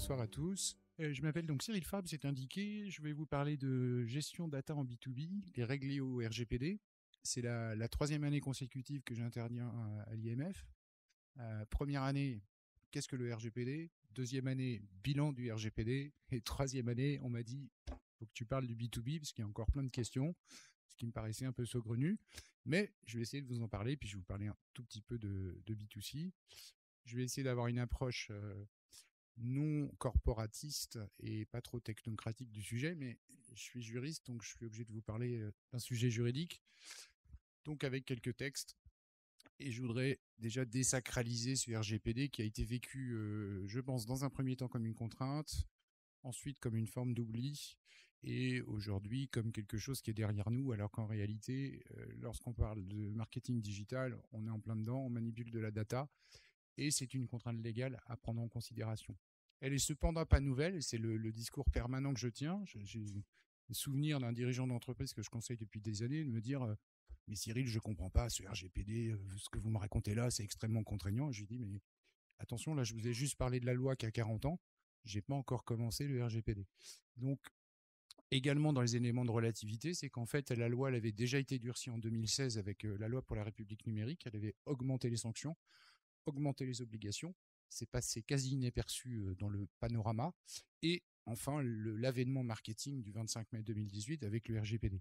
bonsoir à tous. Je m'appelle donc Cyril Fabre, c'est indiqué. Je vais vous parler de gestion data en B2B, les règles au RGPD. C'est la troisième année consécutive que j'interviens à l'IMF. Première année, qu'est-ce que le RGPD? Deuxième année, bilan du RGPD. Et troisième année, on m'a dit, faut que tu parles du B2B, parce qu'il y a encore plein de questions, ce qui me paraissait un peu saugrenu. Mais je vais essayer de vous en parler, puis je vais vous parler un tout petit peu de B2C. Je vais essayer d'avoir une approche non corporatiste et pas trop technocratique du sujet, mais je suis juriste, donc je suis obligé de vous parler d'un sujet juridique, donc avec quelques textes. Et je voudrais déjà désacraliser ce RGPD qui a été vécu, je pense, dans un premier temps comme une contrainte, ensuite comme une forme d'oubli, et aujourd'hui comme quelque chose qui est derrière nous, alors qu'en réalité, lorsqu'on parle de marketing digital, on est en plein dedans, on manipule de la data, et c'est une contrainte légale à prendre en considération. Elle est cependant pas nouvelle, c'est le discours permanent que je tiens. J'ai le souvenir d'un dirigeant d'entreprise que je conseille depuis des années de me dire mais Cyril, je comprends pas ce RGPD, ce que vous me racontez là, c'est extrêmement contraignant. Je lui dis mais attention, là je vous ai juste parlé de la loi qui a 40 ans, j'ai pas encore commencé le RGPD. Donc également dans les éléments de relativité, c'est qu'en fait la loi elle avait déjà été durcie en 2016 avec la loi pour la République numérique, elle avait augmenté les sanctions, augmenter les obligations. C'est passé quasi inaperçu dans le panorama. Et enfin, l'avènement marketing du 25 mai 2018 avec le RGPD,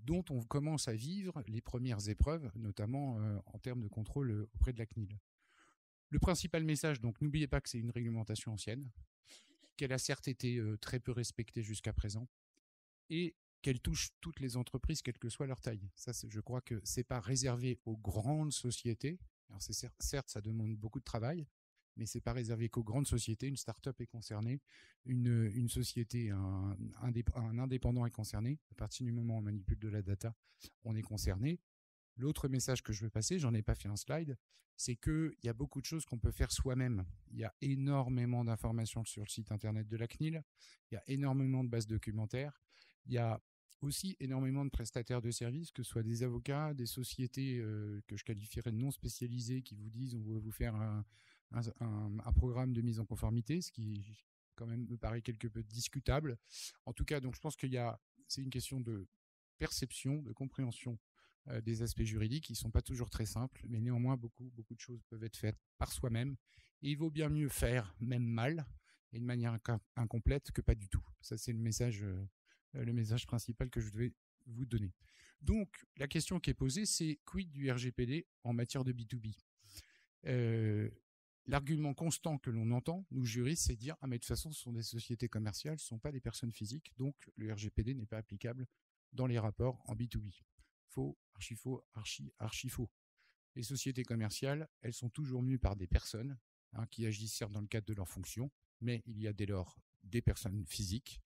dont on commence à vivre les premières épreuves, notamment en termes de contrôle auprès de la CNIL. Le principal message, donc n'oubliez pas que c'est une réglementation ancienne, qu'elle a certes été très peu respectée jusqu'à présent, et qu'elle touche toutes les entreprises, quelle que soit leur taille. Ça, je crois que c'est pas réservé aux grandes sociétés. Alors certes, ça demande beaucoup de travail, mais c'est pas réservé qu'aux grandes sociétés. Une start-up est concernée, une société, un indépendant est concerné. À partir du moment où on manipule de la data, on est concerné. L'autre message que je veux passer, j'en ai pas fait un slide, c'est qu'il y a beaucoup de choses qu'on peut faire soi-même. Il y a énormément d'informations sur le site internet de la CNIL, il y a énormément de bases documentaires, il y a aussi énormément de prestataires de services, que ce soit des avocats, des sociétés que je qualifierais de non spécialisées qui vous disent on va vous faire un programme de mise en conformité, ce qui quand même me paraît quelque peu discutable. En tout cas, donc je pense c'est une question de perception, de compréhension des aspects juridiques qui ne sont pas toujours très simples, mais néanmoins beaucoup de choses peuvent être faites par soi-même. Et il vaut bien mieux faire, même mal, et de manière incomplète, que pas du tout. Ça, c'est le message principal que je devais vous donner. Donc, la question qui est posée, c'est quid du RGPD en matière de B2B? L'argument constant que l'on entend, nous juristes, c'est de dire « Ah, mais de toute façon, ce sont des sociétés commerciales, ce ne sont pas des personnes physiques, donc le RGPD n'est pas applicable dans les rapports en B2B. » Faux, archi faux, archi faux. Les sociétés commerciales, elles sont toujours mues par des personnes qui agissent certes dans le cadre de leurs fonctions, mais il y a dès lors des personnes physiques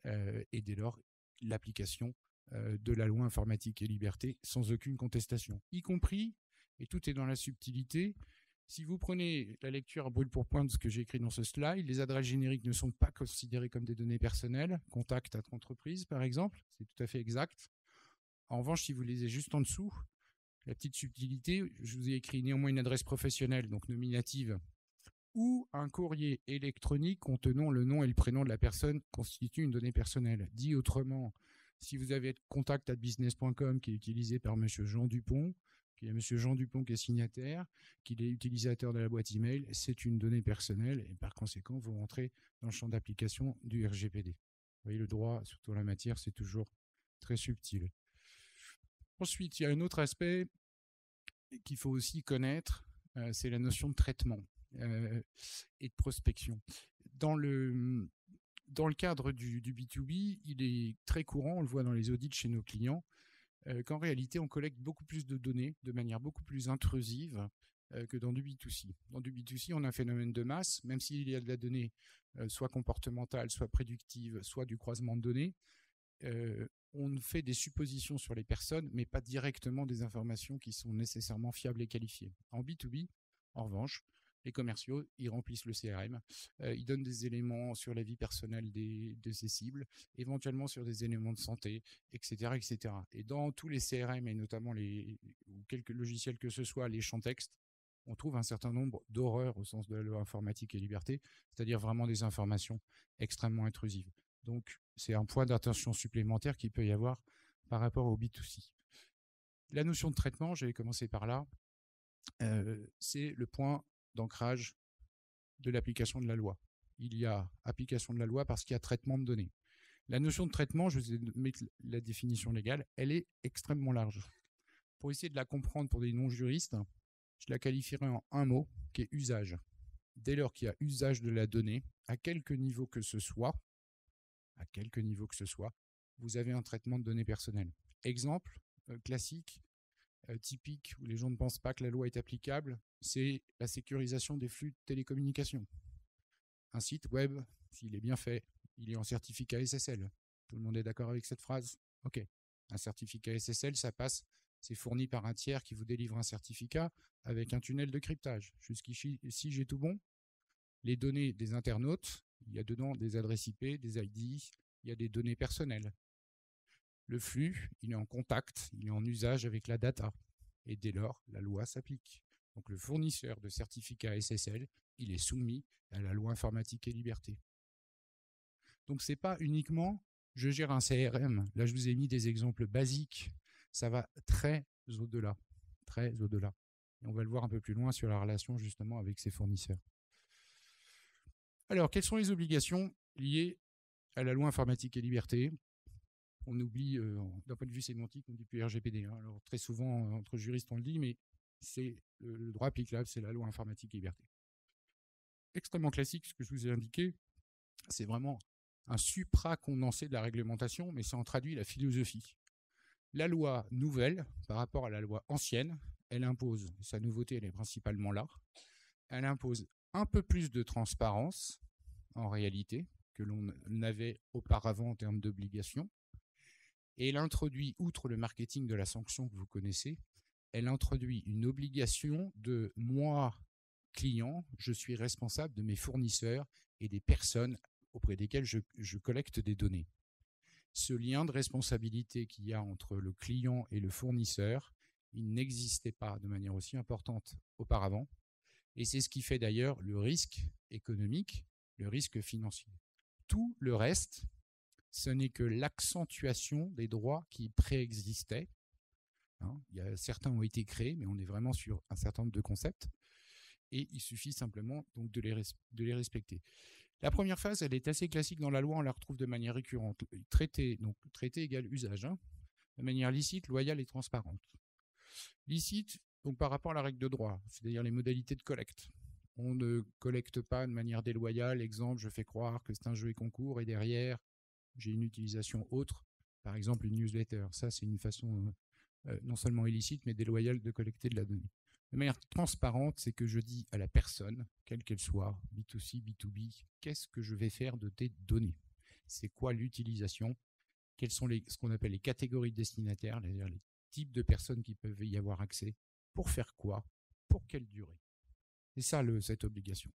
et dès lors l'application de la loi informatique et liberté sans aucune contestation, y compris, et tout est dans la subtilité, si vous prenez la lecture à brûle pour point de ce que j'ai écrit dans ce slide, les adresses génériques ne sont pas considérées comme des données personnelles, contact à entreprise par exemple, c'est tout à fait exact. En revanche, si vous lisez juste en dessous, la petite subtilité, je vous ai écrit néanmoins une adresse professionnelle, donc nominative, ou un courrier électronique contenant le nom et le prénom de la personne constitue une donnée personnelle. Dit autrement, si vous avez contact@business.com qui est utilisé par monsieur Jean Dupont, qu'il y a monsieur Jean Dupont qui est signataire, qu'il est utilisateur de la boîte email, c'est une donnée personnelle et par conséquent, vous rentrez dans le champ d'application du RGPD. Vous voyez, le droit, surtout en la matière, c'est toujours très subtil. Ensuite, il y a un autre aspect qu'il faut aussi connaître, c'est la notion de traitement et de prospection. Dans le cadre du B2B, il est très courant, on le voit dans les audits chez nos clients, qu'en réalité, on collecte beaucoup plus de données de manière beaucoup plus intrusive que dans du B2C. Dans du B2C, on a un phénomène de masse, même s'il y a de la donnée soit comportementale, soit prédictive, soit du croisement de données, on fait des suppositions sur les personnes, mais pas directement des informations qui sont nécessairement fiables et qualifiées. En B2B, en revanche, les commerciaux, ils remplissent le CRM, ils donnent des éléments sur la vie personnelle de ces cibles, éventuellement sur des éléments de santé, etc., etc. Et dans tous les CRM, et notamment ou quelques logiciels que ce soit, les champs textes, on trouve un certain nombre d'horreurs au sens de la loi informatique et liberté, c'est-à-dire vraiment des informations extrêmement intrusives. Donc, c'est un point d'attention supplémentaire qu'il peut y avoir par rapport au B2C. La notion de traitement, j'ai commencé par là, c'est le point d'ancrage de l'application de la loi. Il y a application de la loi parce qu'il y a traitement de données. La notion de traitement, je vais mettre la définition légale, elle est extrêmement large. Pour essayer de la comprendre pour des non-juristes, je la qualifierais en un mot, qui est usage. Dès lors qu'il y a usage de la donnée, à quelque niveau que ce soit, vous avez un traitement de données personnelles. Exemple classique, typique, où les gens ne pensent pas que la loi est applicable, c'est la sécurisation des flux de télécommunications. Un site web, s'il est bien fait, il est en certificat SSL. Tout le monde est d'accord avec cette phrase? Ok. Un certificat SSL, ça passe, c'est fourni par un tiers qui vous délivre un certificat avec un tunnel de cryptage. Jusqu'ici, j'ai tout bon. Les données des internautes, il y a dedans des adresses IP, des ID, il y a des données personnelles. Le flux, il est en contact, il est en usage avec la data. Et dès lors, la loi s'applique. Donc le fournisseur de certificats SSL, il est soumis à la loi informatique et liberté. Donc ce n'est pas uniquement je gère un CRM. Là, je vous ai mis des exemples basiques. Ça va très au-delà. Très au-delà. Et on va le voir un peu plus loin sur la relation justement avec ces fournisseurs. Alors, quelles sont les obligations liées à la loi informatique et liberté? On oublie, d'un point de vue sémantique, on dit plus RGPD. Hein. Alors, très souvent, entre juristes, on le dit, mais c'est le droit applicable, c'est la loi informatique et liberté. Extrêmement classique, ce que je vous ai indiqué, c'est vraiment un supra-condensé de la réglementation, mais ça en traduit la philosophie. La loi nouvelle, par rapport à la loi ancienne, elle impose, sa nouveauté, elle est principalement là, elle impose un peu plus de transparence, en réalité, que l'on n'avait auparavant en termes d'obligations. Et elle introduit, outre le marketing de la sanction que vous connaissez, elle introduit une obligation de moi, client, je suis responsable de mes fournisseurs et des personnes auprès desquelles je collecte des données. Ce lien de responsabilité qu'il y a entre le client et le fournisseur, il n'existait pas de manière aussi importante auparavant. Et c'est ce qui fait d'ailleurs le risque économique, le risque financier. Tout le reste, ce n'est que l'accentuation des droits qui préexistaient. Certains ont été créés, mais on est vraiment sur un certain nombre de concepts. Et il suffit simplement donc de les respecter. La première phase, elle est assez classique dans la loi, on la retrouve de manière récurrente. Traité égale usage, de manière licite, loyale et transparente. Licite, donc par rapport à la règle de droit, c'est-à-dire les modalités de collecte. On ne collecte pas de manière déloyale. Exemple, je fais croire que c'est un jeu et concours et derrière, j'ai une utilisation autre, par exemple une newsletter. Ça, c'est une façon non seulement illicite, mais déloyale de collecter de la donnée. De manière transparente, c'est que je dis à la personne, quelle qu'elle soit, B2C, B2B, qu'est-ce que je vais faire de tes données? C'est quoi l'utilisation? Quelles sont ce qu'on appelle les catégories de destinataires, c'est-à-dire les types de personnes qui peuvent y avoir accès? Pour faire quoi? Pour quelle durée? C'est ça cette obligation.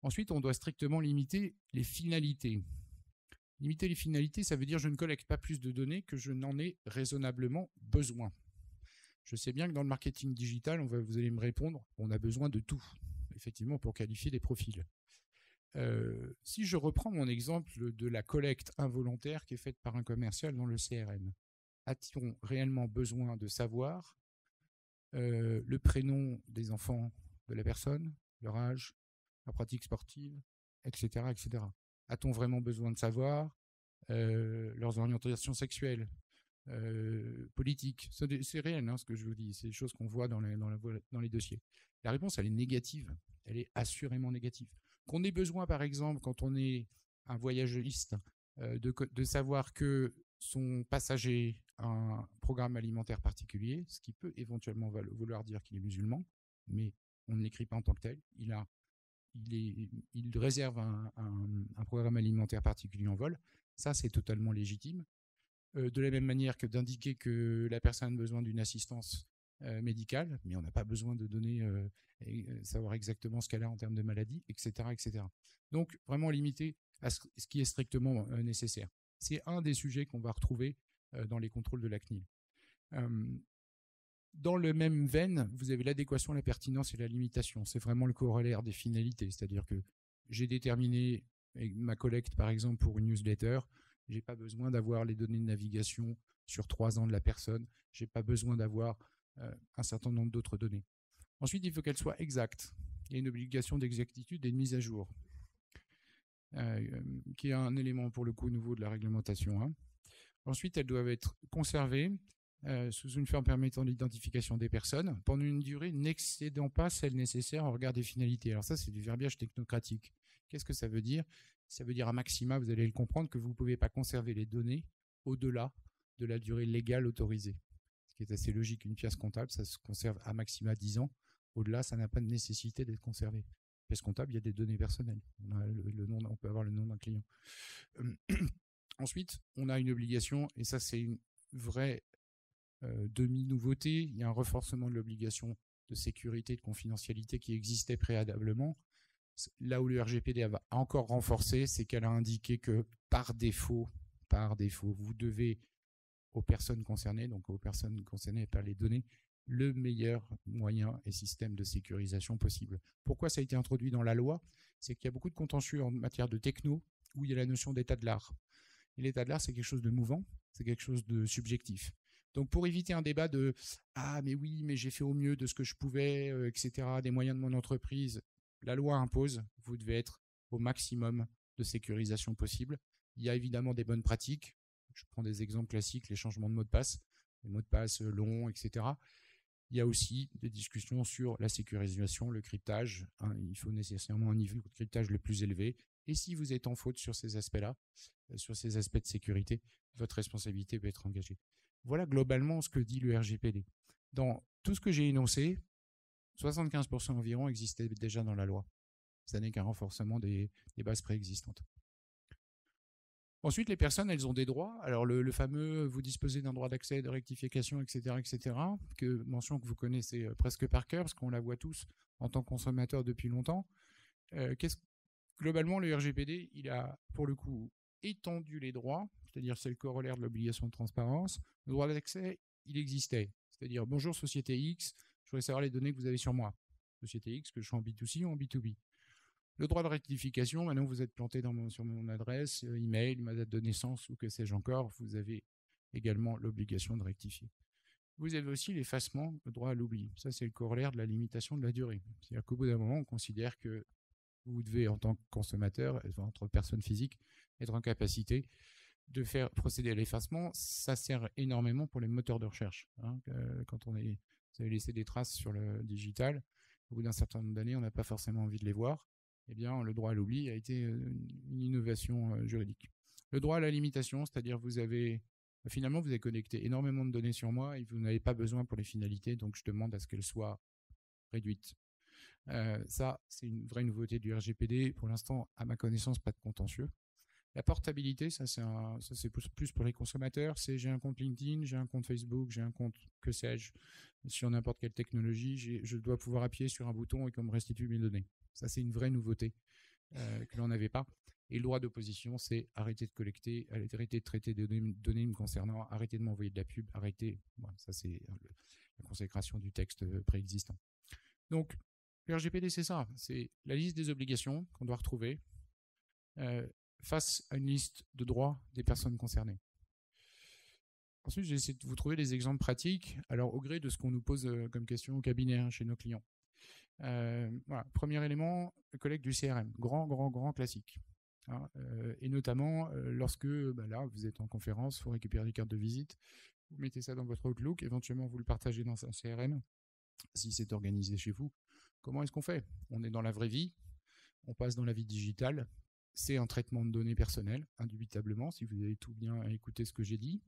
Ensuite, on doit strictement limiter les finalités. Limiter les finalités, ça veut dire que je ne collecte pas plus de données que je n'en ai raisonnablement besoin. Je sais bien que dans le marketing digital, vous allez me répondre, on a besoin de tout, effectivement, pour qualifier des profils. Si je reprends mon exemple de la collecte involontaire qui est faite par un commercial dans le CRM, a-t-on réellement besoin de savoir le prénom des enfants de la personne, leur âge, leur pratique sportive, etc., etc. A-t-on vraiment besoin de savoir leurs orientations sexuelles, politiques? C'est réel, ce que je vous dis. C'est des choses qu'on voit dans les dossiers. La réponse, elle est négative. Elle est assurément négative. Qu'on ait besoin, par exemple, quand on est un voyagiste, de savoir que son passager a un programme alimentaire particulier, ce qui peut éventuellement vouloir dire qu'il est musulman, mais on ne l'écrit pas en tant que tel. Il réserve un programme alimentaire particulier en vol. Ça, c'est totalement légitime. De la même manière que d'indiquer que la personne a besoin d'une assistance médicale, mais on n'a pas besoin de donner, savoir exactement ce qu'elle a en termes de maladie, etc., etc. Donc, vraiment limité à ce qui est strictement nécessaire. C'est un des sujets qu'on va retrouver dans les contrôles de la CNIL. Dans le même veine, vous avez l'adéquation, la pertinence et la limitation. C'est vraiment le corollaire des finalités. C'est-à-dire que j'ai déterminé ma collecte, par exemple, pour une newsletter. Je n'ai pas besoin d'avoir les données de navigation sur 3 ans de la personne. Je n'ai pas besoin d'avoir un certain nombre d'autres données. Ensuite, il faut qu'elles soient exactes. Il y a une obligation d'exactitude et de mise à jour, qui est un élément, pour le coup, nouveau de la réglementation, hein. Ensuite, elles doivent être conservées sous une forme permettant l'identification des personnes pendant une durée n'excédant pas celle nécessaire au regard des finalités. Alors ça, c'est du verbiage technocratique. Qu'est-ce que ça veut dire? Ça veut dire à maxima, vous allez le comprendre, que vous ne pouvez pas conserver les données au-delà de la durée légale autorisée. Ce qui est assez logique. Une pièce comptable, ça se conserve à maxima 10 ans. Au-delà, ça n'a pas de nécessité d'être conservé. Pièce comptable, il y a des données personnelles. On peut avoir le nom d'un client. Ensuite, on a une obligation, et ça c'est une vraie demi-nouveauté. Il y a un renforcement de l'obligation de sécurité et de confidentialité qui existait préalablement. Là où le RGPD va encore renforcer, c'est qu'elle a indiqué que par défaut, vous devez aux personnes concernées, donc aux personnes concernées par les données, le meilleur moyen et système de sécurisation possible. Pourquoi ça a été introduit dans la loi? C'est qu'il y a beaucoup de contentieux en matière de techno où il y a la notion d'état de l'art. Et l'état de l'art, c'est quelque chose de mouvant, c'est quelque chose de subjectif. Donc pour éviter un débat de « Ah mais oui, mais j'ai fait au mieux de ce que je pouvais, etc., des moyens de mon entreprise », la loi impose, vous devez être au maximum de sécurisation possible. Il y a évidemment des bonnes pratiques. Je prends des exemples classiques, les changements de mots de passe, les mots de passe longs, etc. Il y a aussi des discussions sur la sécurisation, le cryptage. Il faut nécessairement un niveau de cryptage le plus élevé. Et si vous êtes en faute sur ces aspects-là, sur ces aspects de sécurité, votre responsabilité peut être engagée. Voilà globalement ce que dit le RGPD. Dans tout ce que j'ai énoncé, 75% environ existait déjà dans la loi. Ça n'est qu'un renforcement des bases préexistantes. Ensuite, les personnes, elles ont des droits. Alors, le fameux « vous disposez d'un droit d'accès, de rectification, etc. », mention que vous connaissez presque par cœur, parce qu'on la voit tous en tant que consommateur depuis longtemps. Globalement, le RGPD, il a, pour le coup, étendu les droits, c'est-à-dire c'est le corollaire de l'obligation de transparence. Le droit d'accès, il existait. C'est-à-dire « Bonjour, société X, je voudrais savoir les données que vous avez sur moi. » Société X, que je suis en B2C ou en B2B. Le droit de rectification, maintenant vous êtes planté sur mon adresse, email, ma date de naissance ou que sais-je encore, vous avez également l'obligation de rectifier. Vous avez aussi l'effacement, le droit à l'oubli. Ça, c'est le corollaire de la limitation de la durée. C'est-à-dire qu'au bout d'un moment, on considère que vous devez, en tant que consommateur, en tant que personne physique, être en capacité de faire procéder à l'effacement. Ça sert énormément pour les moteurs de recherche. Quand vous avez laissé des traces sur le digital, au bout d'un certain nombre d'années, on n'a pas forcément envie de les voir. Eh bien, le droit à l'oubli a été une innovation juridique. Le droit à la limitation, c'est-à-dire finalement, vous avez connecté énormément de données sur moi et vous n'avez pas besoin pour les finalités, donc je demande à ce qu'elles soient réduites. Ça, c'est une vraie nouveauté du RGPD. Pour l'instant, à ma connaissance, pas de contentieux. La portabilité, ça c'est plus pour les consommateurs. C'est j'ai un compte LinkedIn, j'ai un compte Facebook, j'ai un compte, que sais-je, sur n'importe quelle technologie, je dois pouvoir appuyer sur un bouton et qu'on me restitue mes données. Ça, c'est une vraie nouveauté que l'on n'avait pas. Et le droit d'opposition, c'est arrêter de collecter, arrêter de traiter des données me concernant, arrêter de m'envoyer de la pub, arrêter. Bon, ça, c'est la consécration du texte préexistant. Donc, le RGPD, c'est ça. C'est la liste des obligations qu'on doit retrouver face à une liste de droits des personnes concernées. Ensuite, j'ai essayé de vous trouver des exemples pratiques, alors au gré de ce qu'on nous pose comme question au cabinet chez nos clients. Voilà. Premier élément, le collecte du CRM, grand classique. Et notamment lorsque là vous êtes en conférence, il faut récupérer des cartes de visite, vous mettez ça dans votre Outlook, éventuellement vous le partagez dans un CRM, si c'est organisé chez vous. Comment est-ce qu'on fait? On est dans la vraie vie, on passe dans la vie digitale, c'est un traitement de données personnelles, indubitablement, si vous avez tout bien écouté ce que j'ai dit.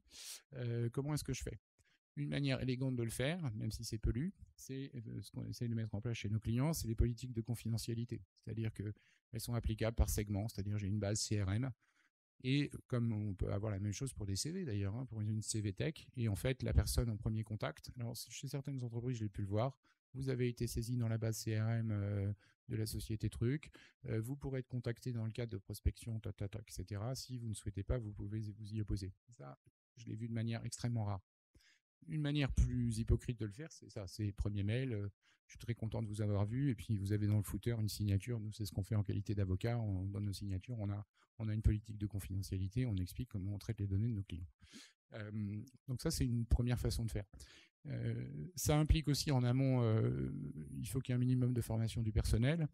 Comment est-ce que je fais? Une manière élégante de le faire, même si c'est pelu, c'est ce qu'on essaie de mettre en place chez nos clients, c'est les politiques de confidentialité. C'est-à-dire qu'elles sont applicables par segment, c'est-à-dire j'ai une base CRM, et comme on peut avoir la même chose pour des CV d'ailleurs, pour une CV Tech, et en fait la personne en premier contact, alors chez certaines entreprises je l'ai pu le voir, vous avez été saisi dans la base CRM de la société truc, vous pourrez être contacté dans le cadre de prospection, etc. Si vous ne souhaitez pas, vous pouvez vous y opposer. Ça, je l'ai vu de manière extrêmement rare. Une manière plus hypocrite de le faire, c'est ça, c'est premier mail, je suis très content de vous avoir vu, et puis vous avez dans le footer une signature. Nous, c'est ce qu'on fait en qualité d'avocat. Dans nos signatures, on a une politique de confidentialité, on explique comment on traite les données de nos clients. Donc ça, c'est une première façon de faire. Ça implique aussi en amont, il faut qu'il y ait un minimum de formation du personnel,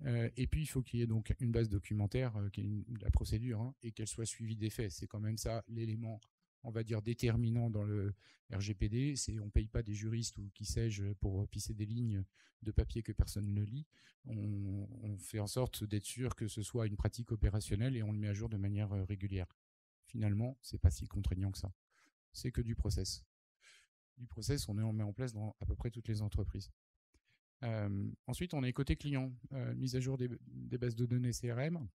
et puis il faut qu'il y ait donc une base documentaire, qui est la procédure, hein, et qu'elle soit suivie des faits. C'est quand même ça l'élément, on va dire, déterminant dans le RGPD. On ne paye pas des juristes ou qui sais-je pour pisser des lignes de papier que personne ne lit. On fait en sorte d'être sûr que ce soit une pratique opérationnelle et on le met à jour de manière régulière. Finalement, c'est pas si contraignant que ça. C'est que du process. Du process, on met en place dans à peu près toutes les entreprises. Ensuite, on est côté client, mise à jour des bases de données CRM.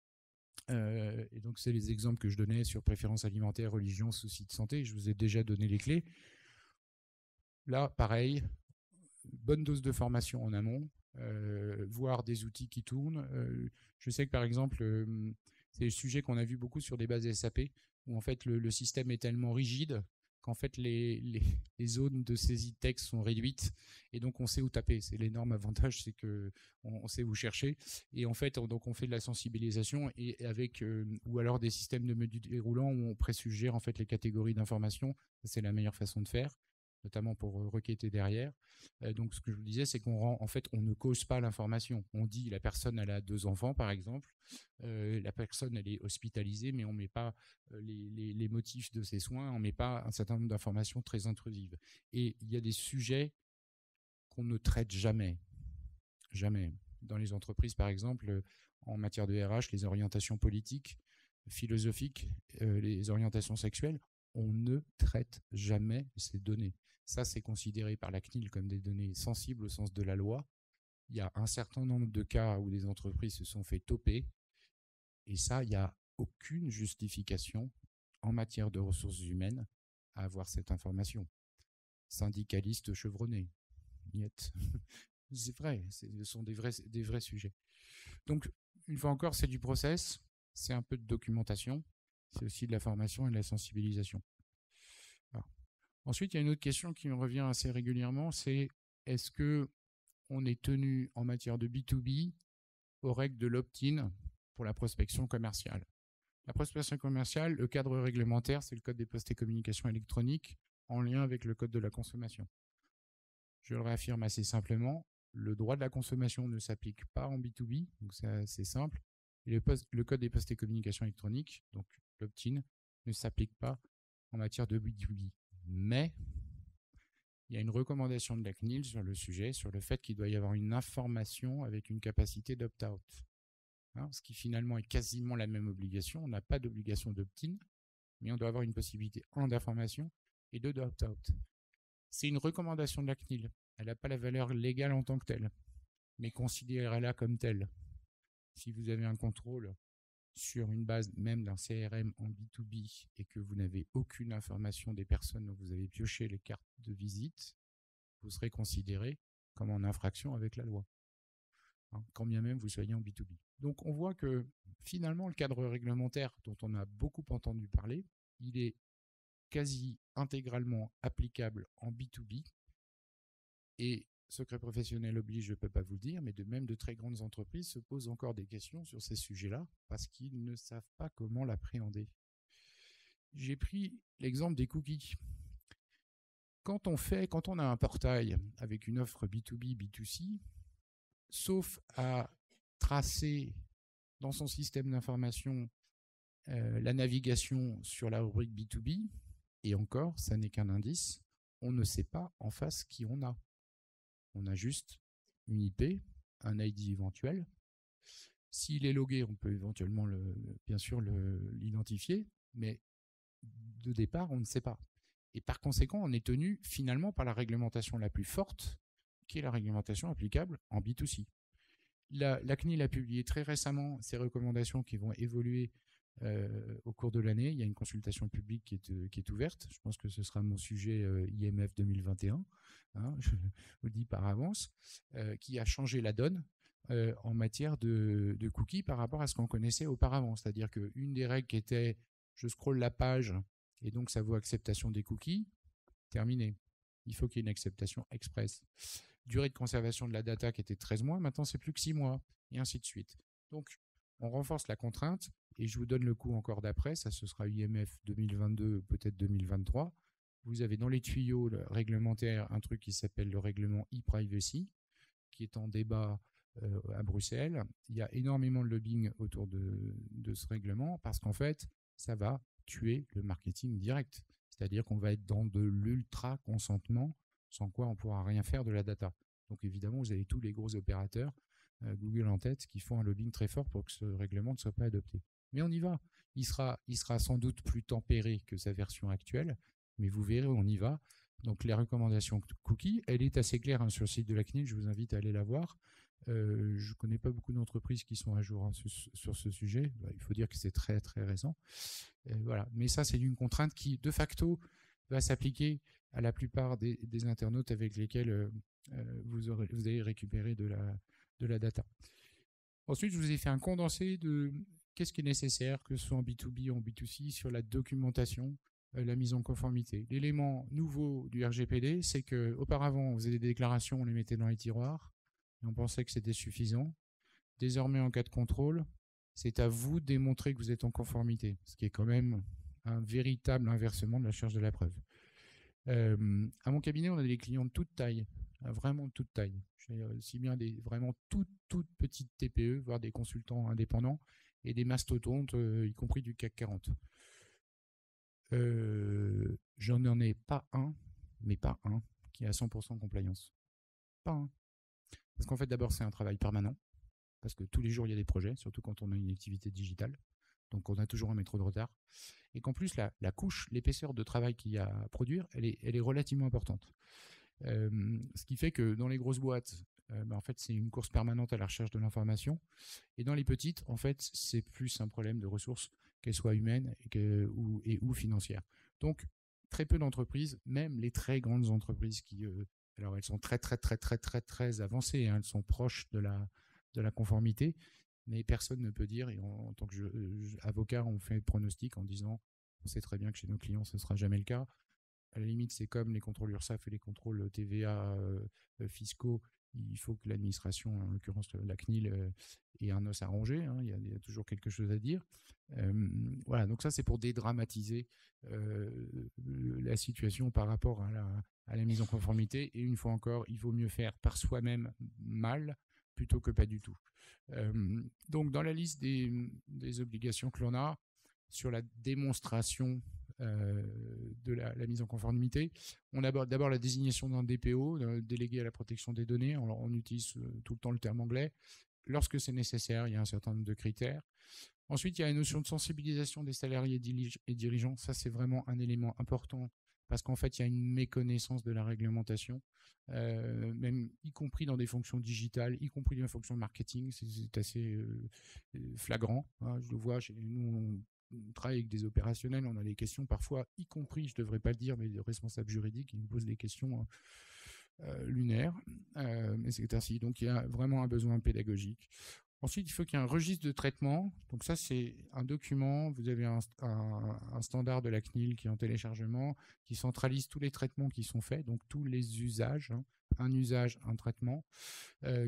Et donc, c'est les exemples que je donnais sur préférences alimentaires, religion, soucis de santé. Je vous ai déjà donné les clés. Là, pareil, bonne dose de formation en amont, voir des outils qui tournent. Je sais que, par exemple, c'est le sujet qu'on a vu beaucoup sur des bases SAP, où en fait le système est tellement rigide qu'en fait les zones de saisie de texte sont réduites, et donc on sait où taper. C'est l'énorme avantage, c'est que on sait où chercher, et en fait donc on fait de la sensibilisation, et avec ou alors des systèmes de menus déroulants où on présuggère en fait les catégories d'informations. C'est la meilleure façon de faire, notamment pour requêter derrière. Donc ce que je vous disais, c'est on ne cause pas l'information. On dit la personne elle a 2 enfants par exemple, la personne elle est hospitalisée, mais on ne met pas les motifs de ses soins, on ne met pas un certain nombre d'informations très intrusives. Et il y a des sujets qu'on ne traite jamais. Jamais. Dans les entreprises par exemple, en matière de RH, les orientations politiques, philosophiques, les orientations sexuelles, on ne traite jamais ces données. Ça, c'est considéré par la CNIL comme des données sensibles au sens de la loi. Il y a un certain nombre de cas où des entreprises se sont fait toper, et ça, il n'y a aucune justification en matière de ressources humaines à avoir cette information. Syndicalistes chevronnés, niet. C'est vrai, ce sont des vrais sujets. Donc, une fois encore, c'est du process, c'est un peu de documentation, c'est aussi de la formation et de la sensibilisation. Alors. Ensuite, il y a une autre question qui me revient assez régulièrement, c'est est-ce que on est tenu en matière de B2B aux règles de l'opt-in pour la prospection commerciale? La prospection commerciale, le cadre réglementaire, c'est le code des postes et communications électroniques en lien avec le code de la consommation. Je le réaffirme assez simplement, le droit de la consommation ne s'applique pas en B2B, donc c'est assez simple. Et le code des postes et communications électroniques, donc l'opt-in, ne s'applique pas en matière de B2B. Mais il y a une recommandation de la CNIL sur le sujet, sur le fait qu'il doit y avoir une information avec une capacité d'opt-out. Hein, ce qui finalement est quasiment la même obligation. On n'a pas d'obligation d'opt-in, mais on doit avoir une possibilité d'information et d'opt-out. C'est une recommandation de la CNIL. Elle n'a pas la valeur légale en tant que telle, mais considérez-la comme telle. Si vous avez un contrôle sur une base même d'un CRM en B2B et que vous n'avez aucune information des personnes dont vous avez pioché les cartes de visite, vous serez considéré comme en infraction avec la loi, hein, quand bien même vous soyez en B2B. Donc on voit que finalement le cadre réglementaire dont on a beaucoup entendu parler, il est quasi intégralement applicable en B2B, et secret professionnel oblige, je ne peux pas vous le dire, mais de même de très grandes entreprises se posent encore des questions sur ces sujets-là parce qu'ils ne savent pas comment l'appréhender. J'ai pris l'exemple des cookies. Quand on a un portail avec une offre B2B, B2C, sauf à tracer dans son système d'information la navigation sur la rubrique B2B, et encore, ça n'est qu'un indice, on ne sait pas en face qui on a. On a juste une IP, un ID éventuel. S'il est logué, on peut éventuellement bien sûr l'identifier, mais de départ, on ne sait pas. Et par conséquent, on est tenu finalement par la réglementation la plus forte, qui est la réglementation applicable en B2C. La CNIL a publié très récemment ses recommandations qui vont évoluer au cours de l'année. Il y a une consultation publique qui est ouverte. Je pense que ce sera mon sujet IMF 2021, hein, je vous le dis par avance, qui a changé la donne en matière de cookies par rapport à ce qu'on connaissait auparavant. C'est-à-dire qu'une des règles qui était je scrolle la page et donc ça vaut acceptation des cookies, terminé. il faut qu'il y ait une acceptation express. Durée de conservation de la data qui était 13 mois, maintenant c'est plus que 6 mois, et ainsi de suite. Donc, on renforce la contrainte, et je vous donne le coup encore d'après, ça ce sera IMF 2022, peut-être 2023. Vous avez dans les tuyaux réglementaires un truc qui s'appelle le règlement e-privacy, qui est en débat à Bruxelles. Il y a énormément de lobbying autour de ce règlement, parce qu'en fait, ça va tuer le marketing direct. C'est-à-dire qu'on va être dans de l'ultra-consentement, sans quoi on ne pourra rien faire de la data. Donc évidemment, vous avez tous les gros opérateurs, Google en tête, qui font un lobbying très fort pour que ce règlement ne soit pas adopté. Mais on y va. Il sera sans doute plus tempéré que sa version actuelle, mais vous verrez, on y va. Donc les recommandations cookies, elle est assez claire sur le site de la CNIL, je vous invite à aller la voir. Je ne connais pas beaucoup d'entreprises qui sont à jour sur ce sujet. Il faut dire que c'est très très récent. Voilà. Mais ça, c'est une contrainte qui, de facto, va s'appliquer à la plupart des internautes avec lesquels vous avez récupéré de la data. Ensuite, je vous ai fait un condensé de qu'est-ce qui est nécessaire, que ce soit en B2B ou en B2C, sur la documentation, la mise en conformité. L'élément nouveau du RGPD, c'est qu'auparavant, vous avez des déclarations, on les mettait dans les tiroirs, et on pensait que c'était suffisant. Désormais, en cas de contrôle, c'est à vous de démontrer que vous êtes en conformité, ce qui est quand même un véritable inversement de la charge de la preuve. À mon cabinet, on a des clients de toute taille, vraiment de toute taille. J'ai aussi bien des vraiment toutes petites TPE, voire des consultants indépendants, et des mastodontes, y compris du CAC 40. J'en n'en ai pas un, mais pas un, qui est à 100% compliance. Pas un. Parce qu'en fait, d'abord, c'est un travail permanent, parce que tous les jours, il y a des projets, surtout quand on a une activité digitale. Donc, on a toujours un métro de retard. Et qu'en plus, la couche, l'épaisseur de travail qu'il y a à produire, elle est relativement importante. Ce qui fait que dans les grosses boîtes, en fait, c'est une course permanente à la recherche de l'information. Et dans les petites, en fait, c'est plus un problème de ressources, qu'elles soient humaines ou financières. Donc, très peu d'entreprises, même les très grandes entreprises qui, alors elles sont très avancées, hein, elles sont proches de la conformité, mais personne ne peut dire, et en tant qu'avocat, on fait le pronostic en disant, on sait très bien que chez nos clients, ce ne sera jamais le cas. À la limite, c'est comme les contrôles URSSAF et les contrôles TVA fiscaux. Il faut que l'administration, en l'occurrence la CNIL, ait un os à ronger. Hein, il y a toujours quelque chose à dire. Voilà, donc ça, c'est pour dédramatiser la situation par rapport à la mise en conformité. Et une fois encore, il vaut mieux faire par soi-même mal plutôt que pas du tout. Donc, dans la liste des obligations que l'on a, sur la démonstration de la mise en conformité, on aborde d'abord la désignation d'un DPO, délégué à la protection des données. On utilise tout le temps le terme anglais. Lorsque c'est nécessaire, il y a un certain nombre de critères. Ensuite, il y a la notion de sensibilisation des salariés et dirigeants. Ça, c'est vraiment un élément important parce qu'en fait, il y a une méconnaissance de la réglementation, même y compris dans des fonctions digitales, y compris dans des fonctions de marketing. C'est assez flagrant. Hein, je le vois, nous, on travaille avec des opérationnels, on a des questions parfois, y compris, je ne devrais pas le dire, mais des responsables juridiques qui nous posent des questions lunaires. Mais c'est ainsi. Donc, il y a vraiment un besoin pédagogique. Ensuite, il faut qu'il y ait un registre de traitement. Donc ça, c'est un document. Vous avez un standard de la CNIL qui est en téléchargement, qui centralise tous les traitements qui sont faits, donc tous les usages, hein, un usage, un traitement,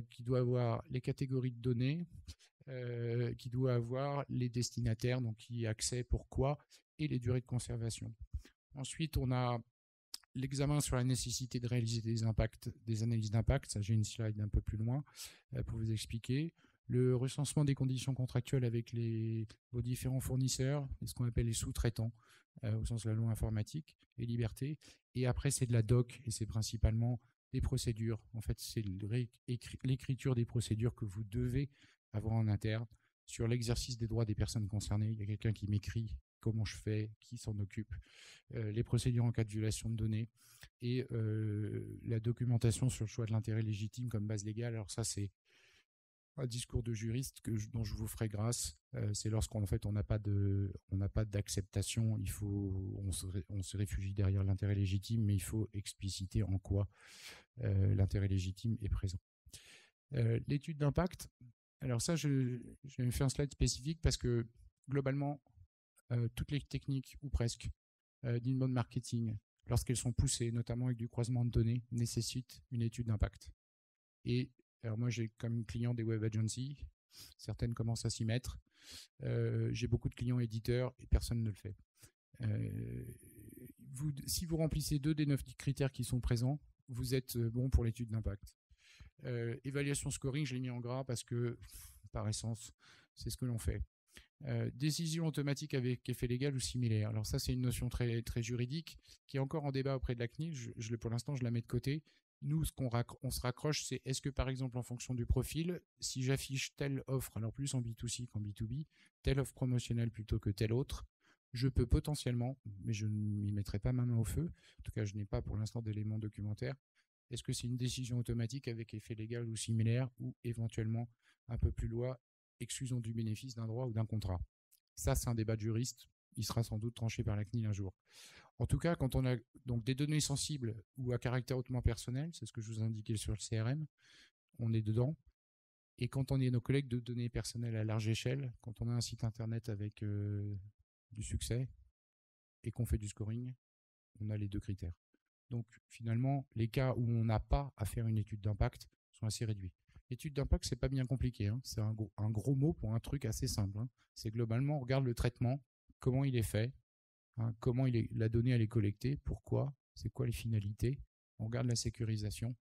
qui doit avoir les catégories de données, qui doit avoir les destinataires, donc qui accès, pourquoi, et les durées de conservation. Ensuite, on a l'examen sur la nécessité de réaliser des analyses d'impact. Ça, j'ai une slide un peu plus loin pour vous expliquer. Le recensement des conditions contractuelles avec vos différents fournisseurs, ce qu'on appelle les sous-traitants, au sens de la loi informatique et liberté. Et après, c'est de la doc, et c'est principalement des procédures. En fait, c'est l'écriture des procédures que vous devez avoir en interne sur l'exercice des droits des personnes concernées. Il y a quelqu'un qui m'écrit comment je fais, qui s'en occupe, les procédures en cas de violation de données et la documentation sur le choix de l'intérêt légitime comme base légale. Alors ça, c'est un discours de juriste dont je vous ferai grâce. C'est lorsqu'on fait on n'a pas d'acceptation, on se réfugie derrière l'intérêt légitime, mais il faut expliciter en quoi l'intérêt légitime est présent. L'étude d'impact. Alors ça, je vais faire un slide spécifique parce que globalement, toutes les techniques, ou presque, d'inbound marketing, lorsqu'elles sont poussées, notamment avec du croisement de données, nécessitent une étude d'impact. Et alors moi, j'ai comme client des web agencies, certaines commencent à s'y mettre. J'ai beaucoup de clients éditeurs et personne ne le fait. Si vous remplissez 2 des 9 critères qui sont présents, vous êtes bon pour l'étude d'impact. Évaluation scoring, je l'ai mis en gras parce que, par essence, c'est ce que l'on fait. Décision automatique avec effet légal ou similaire. Alors ça, c'est une notion très, très juridique qui est encore en débat auprès de la CNIL. Pour l'instant, je la mets de côté. Nous, on se raccroche, c'est est-ce que, par exemple, en fonction du profil, si j'affiche telle offre, alors plus en B2C qu'en B2B, telle offre promotionnelle plutôt que telle autre, je peux potentiellement, mais je ne m'y mettrai pas ma main au feu, en tout cas, je n'ai pas pour l'instant d'éléments documentaires, est-ce que c'est une décision automatique avec effet légal ou similaire, ou éventuellement un peu plus loin, exclusion du bénéfice d'un droit ou d'un contrat. Ça, c'est un débat de juriste. Il sera sans doute tranché par la CNIL un jour. En tout cas, quand on a donc des données sensibles ou à caractère hautement personnel, c'est ce que je vous indiquais sur le CRM, on est dedans. Et quand on est nos collègues de données personnelles à large échelle, quand on a un site internet avec du succès et qu'on fait du scoring, on a les 2 critères. Donc finalement, les cas où on n'a pas à faire une étude d'impact sont assez réduits. L'étude d'impact, c'est pas bien compliqué. Hein. C'est un gros mot pour un truc assez simple. Hein. C'est globalement, on regarde le traitement, comment il est fait, hein, comment la donnée elle est collectée, pourquoi, c'est quoi les finalités. On regarde la sécurisation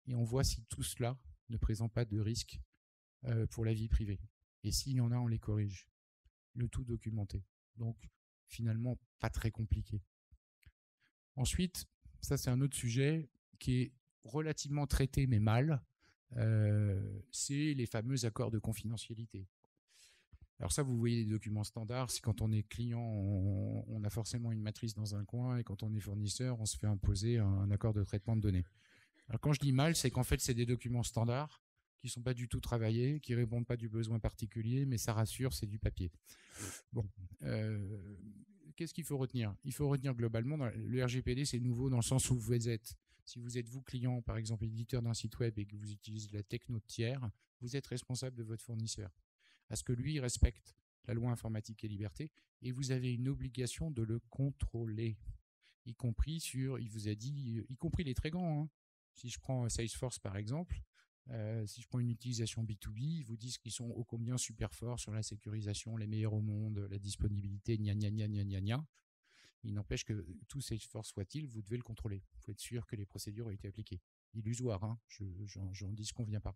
et on voit si tout cela ne présente pas de risque pour la vie privée. Et s'il y en a, on les corrige. Le tout documenté. Donc finalement, pas très compliqué. Ensuite, ça c'est un autre sujet qui est relativement traité mais mal. C'est les fameux accords de confidentialité. Alors ça, vous voyez les documents standards. Si quand on est client, on a forcément une matrice dans un coin, et quand on est fournisseur, on se fait imposer un accord de traitement de données. Alors quand je dis mal, c'est qu'en fait, c'est des documents standards qui sont pas du tout travaillés, qui répondent pas du besoin particulier, mais ça rassure, c'est du papier. Bon, qu'est-ce qu'il faut retenir? Il faut retenir globalement, le RGPD, c'est nouveau dans le sens où vous êtes, si vous êtes vous client, par exemple éditeur d'un site web et que vous utilisez de la techno de tiers, vous êtes responsable de votre fournisseur. À ce que lui il respecte la loi informatique et liberté, et vous avez une obligation de le contrôler, y compris il vous a dit, y compris les très grands. Hein. Si je prends Salesforce par exemple, si je prends une utilisation B2B, ils vous disent qu'ils sont ô combien super forts sur la sécurisation, les meilleurs au monde, la disponibilité, gna gna gna gna gna gna. Il n'empêche que tout Salesforce soit-il, vous devez le contrôler. Il faut être sûr que les procédures ont été appliquées. Illusoire, hein, j'en dis ce qu'on vient pas.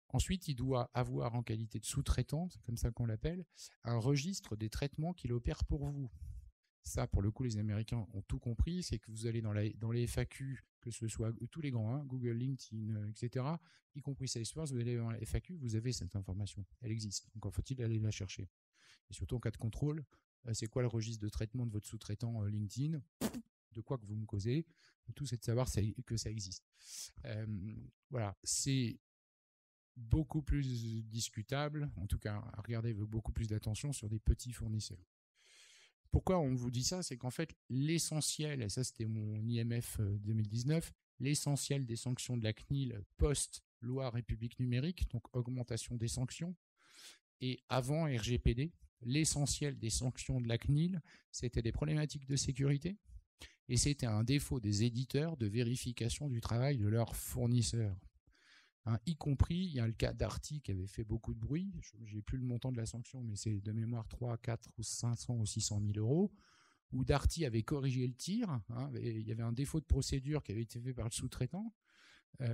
Ensuite, il doit avoir en qualité de sous-traitant, c'est comme ça qu'on l'appelle, un registre des traitements qu'il opère pour vous. Ça, pour le coup, les Américains ont tout compris, c'est que vous allez dans les FAQ, que ce soit tous les grands, hein, Google, LinkedIn, etc., y compris Salesforce, vous allez dans la FAQ, vous avez cette information, elle existe. Donc, faut-il aller la chercher. Et surtout en cas de contrôle, c'est quoi le registre de traitement de votre sous-traitant LinkedIn, de quoi que vous me causez, tout c'est de savoir que ça existe. Voilà, c'est beaucoup plus discutable, en tout cas à regarder avec beaucoup plus d'attention sur des petits fournisseurs. Pourquoi on vous dit ça? C'est qu'en fait, l'essentiel, et ça c'était mon IMF 2019, l'essentiel des sanctions de la CNIL post-loi République numérique, donc augmentation des sanctions, et avant RGPD, l'essentiel des sanctions de la CNIL, c'était des problématiques de sécurité, et c'était un défaut des éditeurs de vérification du travail de leurs fournisseurs. Hein, y compris, il y a le cas Darty qui avait fait beaucoup de bruit, j'ai plus le montant de la sanction, mais c'est de mémoire 3, 4 ou 500 ou 600 000 euros, où Darty avait corrigé le tir, hein, il y avait un défaut de procédure qui avait été fait par le sous-traitant,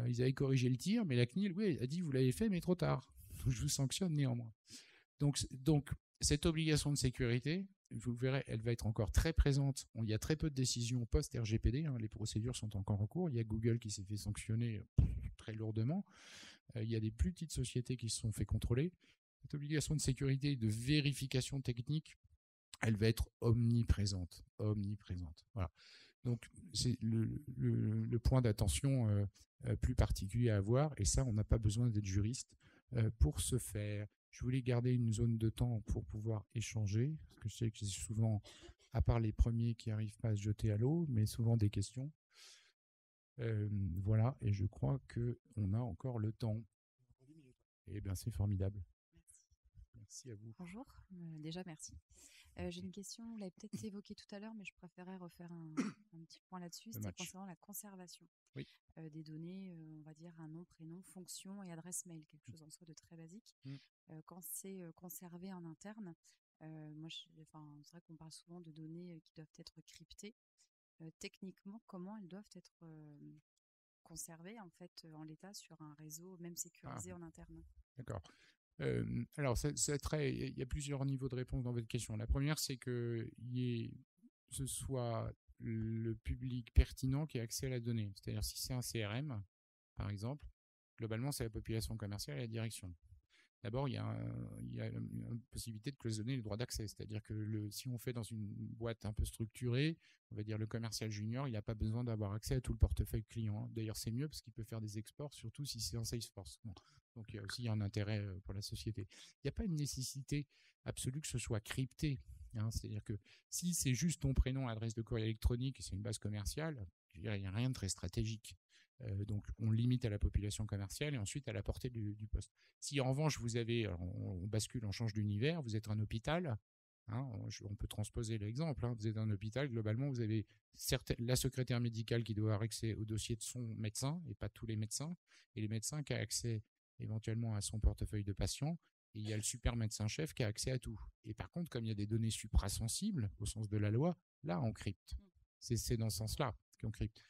ils avaient corrigé le tir, mais la CNIL, oui, a dit vous l'avez fait, mais trop tard, je vous sanctionne néanmoins. Donc cette obligation de sécurité, vous verrez, elle va être encore très présente. Il y a très peu de décisions post-RGPD, hein, les procédures sont encore en cours. Il y a Google qui s'est fait sanctionner très lourdement. Il y a des plus petites sociétés qui se sont fait contrôler. Cette obligation de sécurité et de vérification technique, elle va être omniprésente. Voilà. Donc c'est le point d'attention plus particulier à avoir, et ça, on n'a pas besoin d'être juriste pour ce faire. Je voulais garder une zone de temps pour pouvoir échanger, parce que je sais que c'est souvent, à part les premiers qui n'arrivent pas à se jeter à l'eau, mais souvent des questions. Voilà, et je crois qu'on a encore le temps. Eh bien, c'est formidable. Merci. Merci à vous. Bonjour, déjà merci. J'ai une question, vous l'avez peut-être évoqué tout à l'heure, mais je préférais refaire un petit point là-dessus. C'était concernant la conservation des données, on va dire un nom, prénom, fonction et adresse mail, quelque chose en soi de très basique. Quand c'est conservé en interne, c'est vrai qu'on parle souvent de données qui doivent être cryptées. Techniquement, comment elles doivent être conservées en fait en l'état sur un réseau même sécurisé en interne? D'accord. Alors, il y a plusieurs niveaux de réponse dans votre question. La première, c'est que ce soit le public pertinent qui a accès à la donnée. C'est-à-dire, si c'est un CRM, par exemple, globalement, c'est la population commerciale et la direction. D'abord, il y a une possibilité de cloisonner le droit d'accès. C'est-à-dire que si on fait dans une boîte un peu structurée, on va dire le commercial junior, il n'a pas besoin d'avoir accès à tout le portefeuille client. D'ailleurs, c'est mieux parce qu'il peut faire des exports, surtout si c'est en Salesforce. Bon. Donc, il y a aussi un intérêt pour la société. Il n'y a pas une nécessité absolue que ce soit crypté. C'est-à-dire que si c'est juste ton prénom, adresse de courriel électronique et c'est une base commerciale, il n'y a rien de très stratégique. Donc, on limite à la population commerciale et ensuite à la portée du poste. Si en revanche, on bascule, on change d'univers, vous êtes un hôpital, on peut transposer l'exemple, vous êtes un hôpital, globalement, vous avez la secrétaire médicale qui doit avoir accès au dossier de son médecin et pas tous les médecins, et les médecins qui ont accès éventuellement à son portefeuille de patients, et il y a le super médecin-chef qui a accès à tout. Et par contre, comme il y a des données suprasensibles, au sens de la loi, là, on crypte. C'est dans ce sens-là qu'on crypte.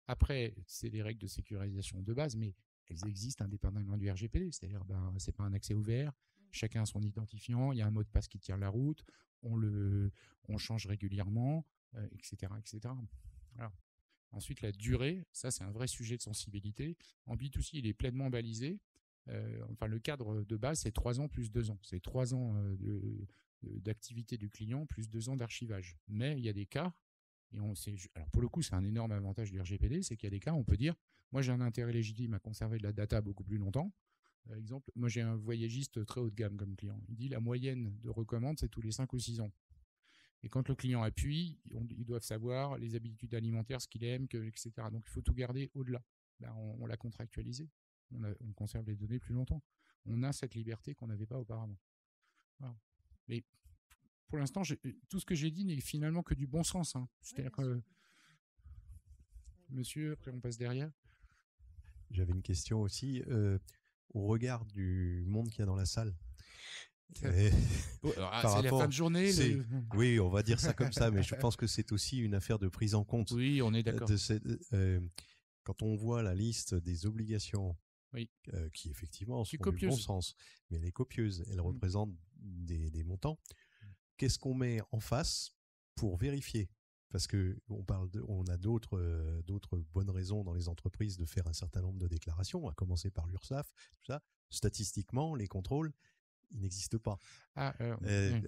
Après, c'est des règles de sécurisation de base, mais elles existent indépendamment du RGPD. C'est-à-dire, c'est pas un accès ouvert. Chacun a son identifiant. Il y a un mot de passe qui tient la route. On change régulièrement, etc., etc. Voilà. Ensuite, la durée, ça, c'est un vrai sujet de sensibilité. En B2C, il est pleinement balisé. Le cadre de base, c'est 3 ans plus 2 ans. C'est 3 ans d'activité du client plus 2 ans d'archivage. Mais il y a des cas. Alors pour le coup, c'est un énorme avantage du RGPD, c'est qu'il y a des cas où on peut dire, moi j'ai un intérêt légitime à conserver de la data beaucoup plus longtemps. Par exemple, moi j'ai un voyagiste très haut de gamme comme client. Il dit la moyenne de recommande, c'est tous les 5 ou 6 ans. Et quand le client appuie, ils doivent savoir les habitudes alimentaires, ce qu'il aime, etc. Donc il faut tout garder au-delà. On l'a contractualisé. On conserve les données plus longtemps. On a cette liberté qu'on n'avait pas auparavant. Voilà. Mais pour l'instant, tout ce que j'ai dit n'est finalement que du bon sens. C'est-à-dire que monsieur, après on passe derrière. J'avais une question aussi au regard du monde qu'il y a dans la salle. C'est la fin de journée. Oui, on va dire ça comme ça, mais je pense que c'est aussi une affaire de prise en compte. Oui, on est d'accord. Quand on voit la liste des obligations, qui effectivement sont du bon sens, mais elle est copieuse, elle représente des montants. Qu'est-ce qu'on met en face pour vérifier? Parce que on a d'autres bonnes raisons dans les entreprises de faire un certain nombre de déclarations, à commencer par l'URSSAF, tout ça. Statistiquement, les contrôles, ils n'existent pas.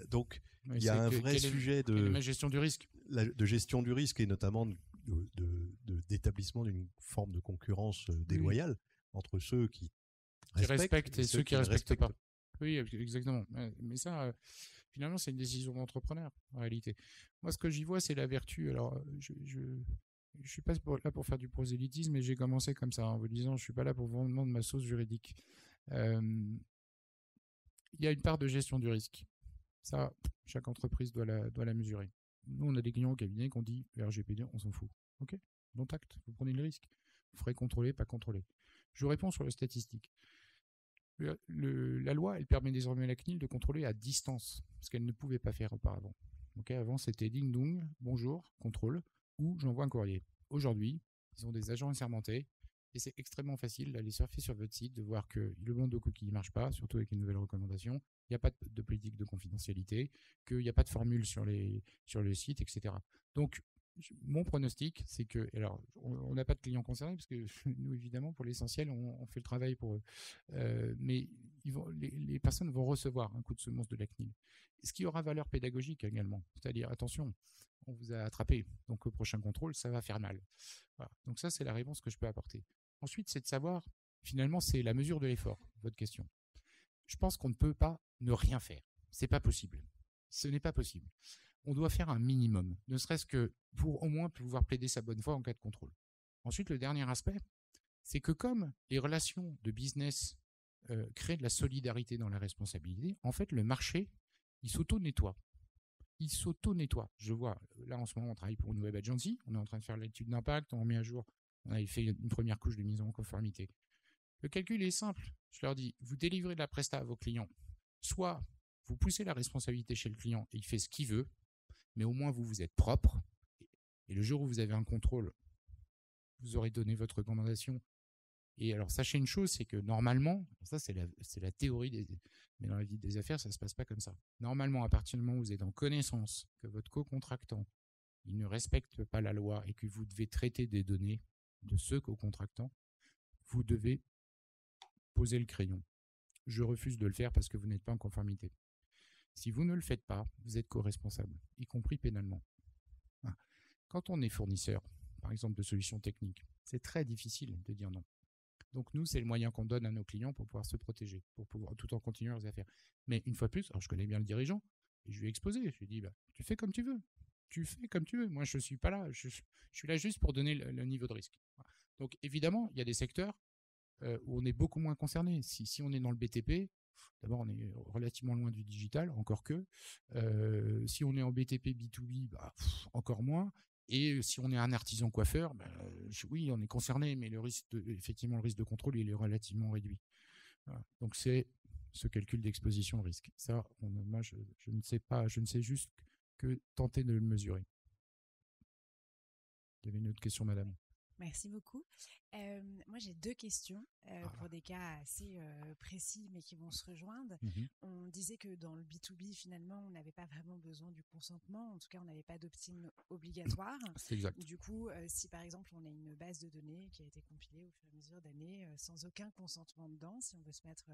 Donc, il y a un vrai sujet de gestion du risque. De gestion du risque et notamment d'établissement d'une forme de concurrence déloyale entre ceux qui respectent et ceux qui ne respectent pas. Oui, exactement. Mais ça, finalement, c'est une décision d'entrepreneur, en réalité. Moi, ce que j'y vois, c'est la vertu. Alors, je suis pas là pour faire du prosélytisme, mais j'ai commencé comme ça, en vous disant, je suis pas là pour vendre ma sauce juridique. Il y a une part de gestion du risque. Ça, chaque entreprise doit la mesurer. Nous, on a des clients au cabinet qui ont dit, le RGPD, on s'en fout. OK, dont acte, vous prenez le risque. Vous ferez contrôler, pas contrôler. Je vous réponds sur les statistiques. La loi, elle permet désormais à la CNIL de contrôler à distance, ce qu'elle ne pouvait pas faire auparavant. Okay, avant, c'était ding-dong, bonjour, contrôle, ou j'envoie un courrier. Aujourd'hui, ils ont des agents assermentés, et c'est extrêmement facile d'aller surfer sur votre site, de voir que le monde de cookies ne marche pas, surtout avec les nouvelles recommandations, il n'y a pas de politique de confidentialité, qu'il n'y a pas de formule sur le site, etc. Donc, mon pronostic, c'est que, alors, on n'a pas de clients concernés, parce que nous, évidemment, pour l'essentiel, on fait le travail pour eux. Mais les personnes vont recevoir un coup de semonce de la CNIL. Ce qui aura valeur pédagogique également. C'est-à-dire, attention, on vous a attrapé, donc au prochain contrôle, ça va faire mal. Voilà. Donc ça, c'est la réponse que je peux apporter. Ensuite, c'est de savoir, finalement, c'est la mesure de l'effort, votre question. Je pense qu'on ne peut pas ne rien faire. C'est pas possible. Ce n'est pas possible. On doit faire un minimum, ne serait-ce que pour au moins pouvoir plaider sa bonne foi en cas de contrôle. Ensuite, le dernier aspect, c'est que comme les relations de business créent de la solidarité dans la responsabilité, en fait, le marché, il s'auto-nettoie. il s'auto-nettoie. Je vois, là en ce moment, on travaille pour une web agency, on est en train de faire l'étude d'impact, on met à jour, on avait fait une première couche de mise en conformité. Le calcul est simple. Je leur dis, vous délivrez de la presta à vos clients. Soit vous poussez la responsabilité chez le client et il fait ce qu'il veut, mais au moins vous êtes propre. Et le jour où vous avez un contrôle, vous aurez donné votre recommandation. Et alors, sachez une chose, c'est que normalement, ça c'est la théorie, mais dans la vie des affaires, ça ne se passe pas comme ça. Normalement, à partir du moment où vous êtes en connaissance que votre co-contractant, il ne respecte pas la loi et que vous devez traiter des données de ce co-contractant, vous devez poser le crayon. Je refuse de le faire parce que vous n'êtes pas en conformité. Si vous ne le faites pas, vous êtes co-responsable, y compris pénalement. Quand on est fournisseur, par exemple de solutions techniques, c'est très difficile de dire non. Donc nous, c'est le moyen qu'on donne à nos clients pour pouvoir se protéger, pour pouvoir tout en continuant leurs affaires. Mais une fois de plus, alors je connais bien le dirigeant, et je lui ai exposé, je lui ai dit, tu fais comme tu veux. Tu fais comme tu veux. Moi, je ne suis pas là. Je suis là juste pour donner le niveau de risque. Donc évidemment, il y a des secteurs où on est beaucoup moins concerné. Si on est dans le BTP, d'abord on est relativement loin du digital, encore que. Si on est en BTP B2B, encore moins. Et si on est un artisan coiffeur, oui, on est concerné, mais effectivement, le risque de contrôle, il est relativement réduit. Voilà. Donc c'est ce calcul d'exposition au risque. Ça, moi, je ne sais pas, je ne sais juste que tenter de le mesurer. Il y avait une autre question, madame. Merci beaucoup. Moi, j'ai 2 questions pour des cas assez précis, mais qui vont se rejoindre. On disait que dans le B2B, finalement, on n'avait pas vraiment besoin du consentement. En tout cas, on n'avait pas d'opt-in obligatoire. C'est exact. Du coup, si par exemple, on a une base de données qui a été compilée au fur et à mesure d'années sans aucun consentement dedans, si on veut se mettre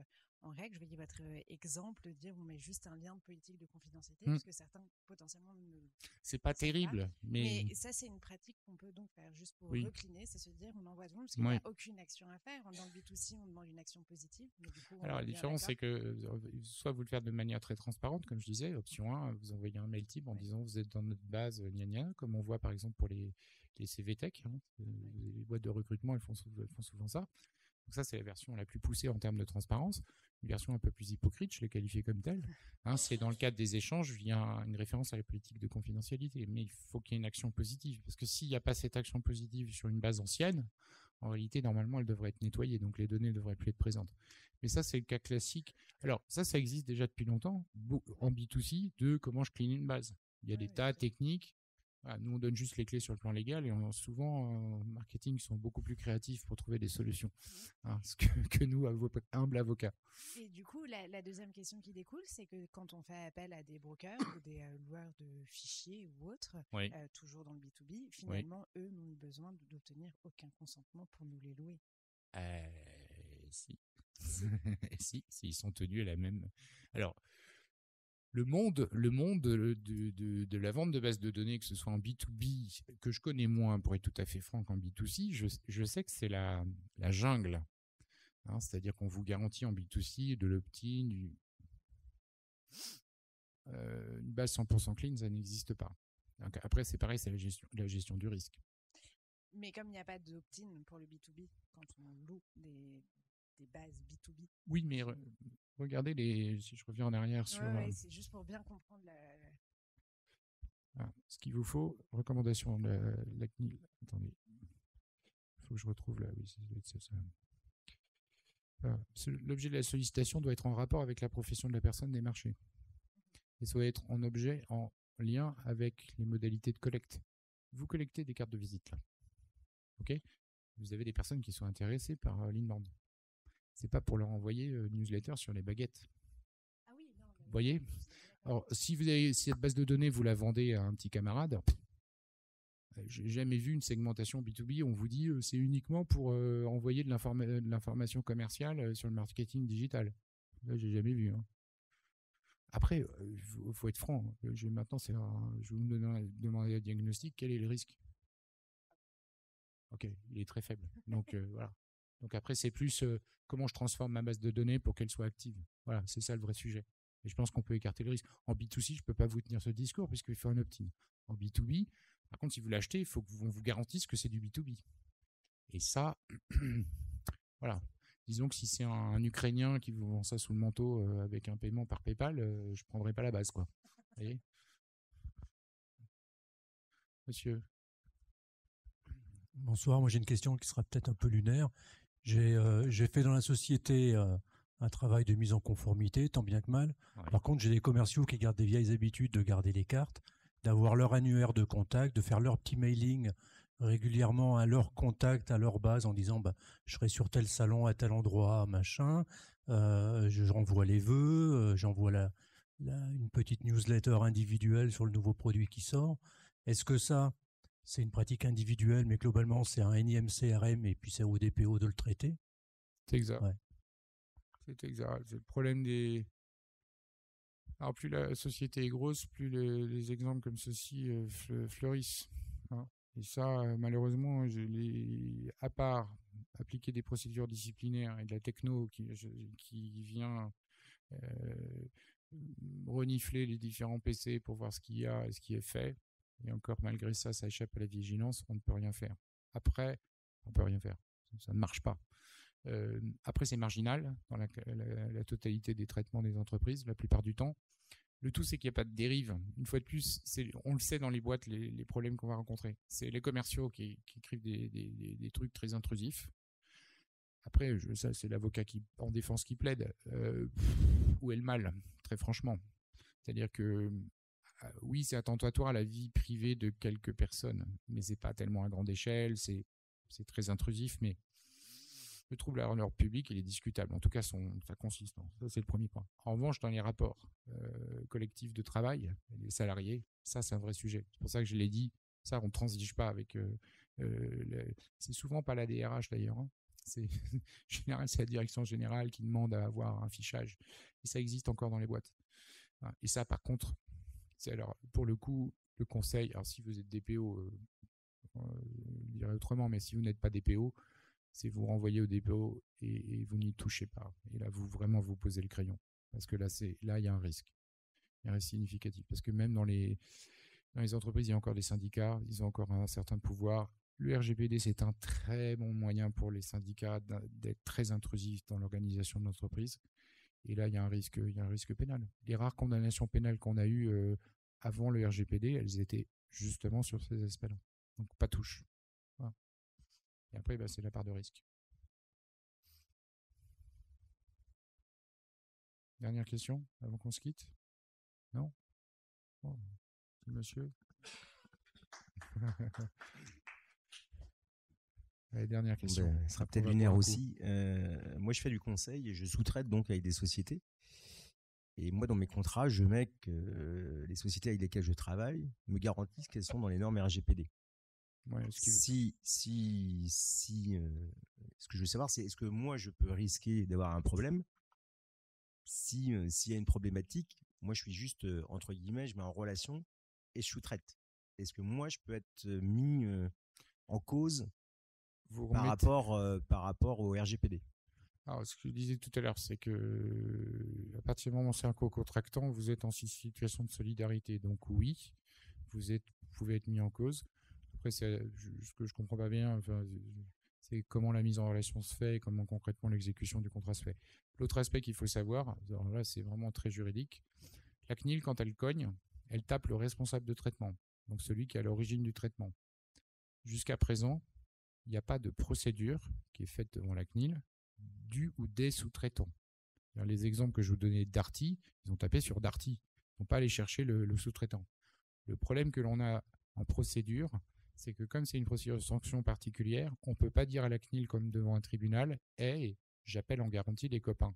en règle, je voyais votre exemple de dire on met juste un lien de politique de confidentialité, parce que certains potentiellement ne... C'est pas terrible, mais ça, c'est une pratique qu'on peut donc faire juste pour recliner, c'est se dire on envoie tout le monde parce qu'il n'y a aucune action à faire. Dans le B2C, on demande une action positive. Mais du coup, alors la différence, c'est que soit vous le faites de manière très transparente, comme je disais, option 1, vous envoyez un mail type en disant vous êtes dans notre base, comme on voit par exemple pour les CVTech, les boîtes de recrutement, elles font souvent ça. Donc ça, c'est la version la plus poussée en termes de transparence. Une version un peu plus hypocrite, je l'ai qualifiée comme telle. C'est dans le cadre des échanges via une référence à la politique de confidentialité. Mais il faut qu'il y ait une action positive. Parce que s'il n'y a pas cette action positive sur une base ancienne, en réalité, normalement, elle devrait être nettoyée. Donc les données ne devraient plus être présentes. Mais ça, c'est le cas classique. Alors ça existe déjà depuis longtemps en B2C de comment je clean une base. Il y a des tas techniques. Voilà, nous, on donne juste les clés sur le plan légal et souvent, en marketing, ils sont beaucoup plus créatifs pour trouver des solutions que nous, humbles avocats. Et du coup, la deuxième question qui découle, c'est que quand on fait appel à des brokers ou des loueurs de fichiers ou autres, toujours dans le B2B, finalement, eux n'ont eu besoin d'obtenir aucun consentement pour nous les louer. Si. Si, ils sont tenus à la même... Alors... Le monde de la vente de bases de données, que ce soit en B2B, que je connais moins, pour être tout à fait franc, qu'en B2C, je sais que c'est la jungle. C'est-à-dire qu'on vous garantit en B2C de l'opt-in, une base 100% clean, ça n'existe pas. Donc après, c'est pareil, c'est la gestion du risque. Mais comme il n'y a pas d'opt-in pour le B2B, quand on loue des bases B2B. Oui, mais regardez si je reviens en arrière sur... c'est juste pour bien comprendre ce qu'il vous faut, recommandation de la CNIL. Attendez, il faut que je retrouve là. Oui, ça doit être ça. L'objet de la sollicitation doit être en rapport avec la profession de la personne des marchés. Et ça doit être en lien avec les modalités de collecte. Vous collectez des cartes de visite là. Ok ? Vous avez des personnes qui sont intéressées par l'inbound. C'est pas pour leur envoyer une newsletter sur les baguettes. Ah oui, non. Vous voyez ? Alors, si cette base de données, vous la vendez à un petit camarade, j'ai jamais vu une segmentation B2B où on vous dit c'est uniquement pour envoyer de l'information commerciale sur le marketing digital. Là, j'ai jamais vu. Après, faut être franc. Maintenant, je vais vous demander un diagnostic. Quel est le risque ? Ok, il est très faible. Donc voilà. Donc après, c'est plus comment je transforme ma base de données pour qu'elle soit active. Voilà, c'est ça le vrai sujet. Et je pense qu'on peut écarter le risque. En B2C, je ne peux pas vous tenir ce discours puisqu'il faut un opt-in. En B2B, par contre, si vous l'achetez, il faut qu'on vous garantisse que c'est du B2B. Et ça, voilà. Disons que si c'est un Ukrainien qui vous vend ça sous le manteau avec un paiement par PayPal, je ne prendrai pas la base, quoi. Vous voyez ? Monsieur. Bonsoir, moi j'ai une question qui sera peut-être un peu lunaire. J'ai fait dans la société un travail de mise en conformité, tant bien que mal. Ouais. Par contre, j'ai des commerciaux qui gardent des vieilles habitudes de garder les cartes, d'avoir leur annuaire de contact, de faire leur petit mailing régulièrement à leur contact, à leur base, en disant je serai sur tel salon, à tel endroit, machin. Je renvoie les vœux, j'envoie une petite newsletter individuelle sur le nouveau produit qui sort. Est-ce que ça, c'est une pratique individuelle, mais globalement, c'est un énième CRM et puis c'est au DPO de le traiter? C'est exact. Ouais. C'est exact. C'est le problème des... Alors, plus la société est grosse, plus les exemples comme ceci fleurissent. Hein. Et ça, malheureusement, à part appliquer des procédures disciplinaires et de la techno qui vient renifler les différents PC pour voir ce qu'il y a et ce qui est fait, et encore malgré ça, ça échappe à la vigilance, on ne peut rien faire. Après, on ne peut rien faire. Ça ne marche pas. Après, c'est marginal dans la totalité des traitements des entreprises, la plupart du temps. Le tout, c'est qu'il n'y a pas de dérive. Une fois de plus, on le sait dans les boîtes, les problèmes qu'on va rencontrer. C'est les commerciaux qui écrivent des trucs très intrusifs. Après, ça, c'est l'avocat en défense qui plaide. Où est le mal, très franchement? C'est-à-dire que oui, c'est attentatoire à la vie privée de quelques personnes, mais c'est pas tellement à grande échelle, c'est très intrusif, mais le trouble à l'ordre public, il est discutable, en tout cas sa consistance. Ça, c'est le premier point. En revanche, dans les rapports collectifs de travail, les salariés, ça, c'est un vrai sujet. C'est pour ça que je l'ai dit, ça, on ne transige pas avec... c'est souvent pas la DRH, d'ailleurs. Hein. C'est la direction générale qui demande à avoir un fichage. Et ça existe encore dans les boîtes. Et ça, par contre, alors, pour le coup, le conseil, alors si vous êtes DPO, je dirais autrement, mais si vous n'êtes pas DPO, c'est vous renvoyer au DPO et vous n'y touchez pas. Et là, vous posez le crayon. Parce que là, il y a un risque. Il y a un risque significatif. Parce que même dans les entreprises, il y a encore des syndicats, ils ont encore un certain pouvoir. Le RGPD, c'est un très bon moyen pour les syndicats d'être très intrusifs dans l'organisation de l'entreprise. Et là, il y a un risque pénal. Les rares condamnations pénales qu'on a eues avant le RGPD, elles étaient justement sur ces aspects-là. Donc, pas touche. Voilà. Et après, c'est la part de risque. Dernière question, avant qu'on se quitte? Non? Oh, monsieur. Allez, dernière question. Ça sera peut-être lunaire aussi. Moi, je fais du conseil et je sous-traite donc avec des sociétés. Et moi, dans mes contrats, je mets que les sociétés avec lesquelles je travaille me garantissent qu'elles sont dans les normes RGPD. Ouais, ce que je veux savoir, c'est est-ce que moi, je peux risquer d'avoir un problème s'il y a une problématique? Moi, je suis juste, entre guillemets, je mets en relation et je sous-traite. Est-ce que moi, je peux être mis en cause par rapport au RGPD? Alors, ce que je disais tout à l'heure, c'est que à partir du moment où c'est un co-contractant, vous êtes en situation de solidarité. Donc oui, vous pouvez être mis en cause. Après, ce que je comprends pas bien, c'est comment la mise en relation se fait et comment concrètement l'exécution du contrat se fait. L'autre aspect qu'il faut savoir, alors là, c'est vraiment très juridique. La CNIL, quand elle cogne, elle tape le responsable de traitement, donc celui qui est à l'origine du traitement. Jusqu'à présent, il n'y a pas de procédure qui est faite devant la CNIL du ou des sous-traitants. Les exemples que je vous donnais d'Darty, ils ont tapé sur Darty. Ils n'ont pas allé chercher le sous-traitant. Le problème que l'on a en procédure, c'est que comme c'est une procédure de sanction particulière, on ne peut pas dire à la CNIL comme devant un tribunal « Hey, j'appelle en garantie les copains ».